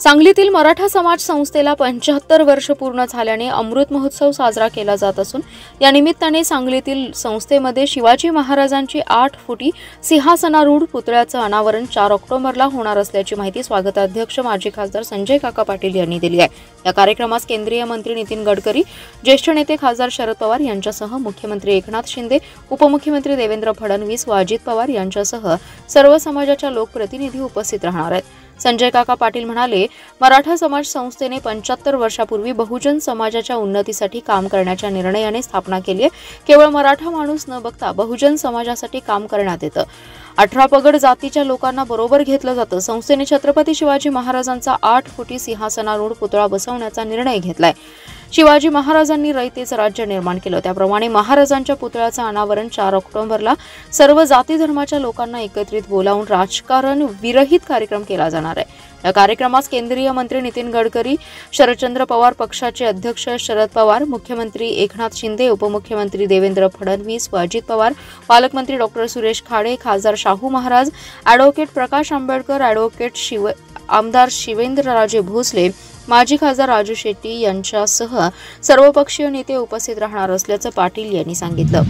सांगलीतील मराठा समाज संस्थेला 75 वर्ष पूर्ण झाल्याने अमृत महोत्सव साजरा केला जात असून या निमित्ताने सांगलीतील संस्थेमध्ये शिवाजी महाराजांची 8 फुटी सिंहासनारूढ पुतळ्याचं अनावरण 4 ऑक्टोबरला होणार असल्याची माहिती स्वागताध्यक्ष माजी खासदार संजय काका पाटील यांनी दिली आहे। या कार्यक्रमास केंद्रीय मंत्री नितीन गडकरी, ज्येष्ठ नेते खासदार शरद पवार यांच्यासह मुख्यमंत्री एकनाथ शिंदे, उपमुख्यमंत्री देवेंद्र फडणवीस व अजित पवार यांच्यासह सर्व समाजाच्या लोकप्रतिनिधी उपस्थित राहणार आहेत। संजय काका पाटील म्हणाले, मराठा समाज संस्थेने 75 वर्षापूर्वी बहुजन समाजाच्या उन्नतीसाठी काम करण्याच्या निर्णयाने स्थापना केली आहे। केवळ मराठा माणूस न बघता बहुजन समाजासाठी काम करण्यात येतं। 18 पगड जातीच्या लोकांना बरोबर घेतलं जातं। संस्थेने छत्रपती शिवाजी महाराजांचा 8 फुटी सिंहासनारूढ पुतळा बसवण्याचा निर्णय घेतलाय। शिवाजी महाराजांनी रयतेचं राज्य निर्माण केलं, त्याप्रमाणे महाराजांच्या पुतळ्याचं अनावरण 4 ऑक्टोबरला सर्व जाती धर्माच्या लोकांना एकत्रित बोलावून राजकारण विरहित कार्यक्रम केला जाणार आहे। या कार्यक्रमास केंद्रीय मंत्री नितीन गडकरी, शरदचंद्र पवार पक्षाचे अध्यक्ष शरद पवार, मुख्यमंत्री एकनाथ शिंदे, उपमुख्यमंत्री देवेंद्र फडणवीस व अजित पवार, पालकमंत्री डॉक्टर सुरेश खाडे, खासदार शाहू महाराज, ॲडव्होकेट प्रकाश आंबेडकर, ॲडव्होकेट आमदार शिवेंद्रराजे भोसले, माजी खासदार राजू शेट्टी यांच्यासह सर्वपक्षीय नेते उपस्थित राहणार असल्याचं पाटील यांनी सांगितलं।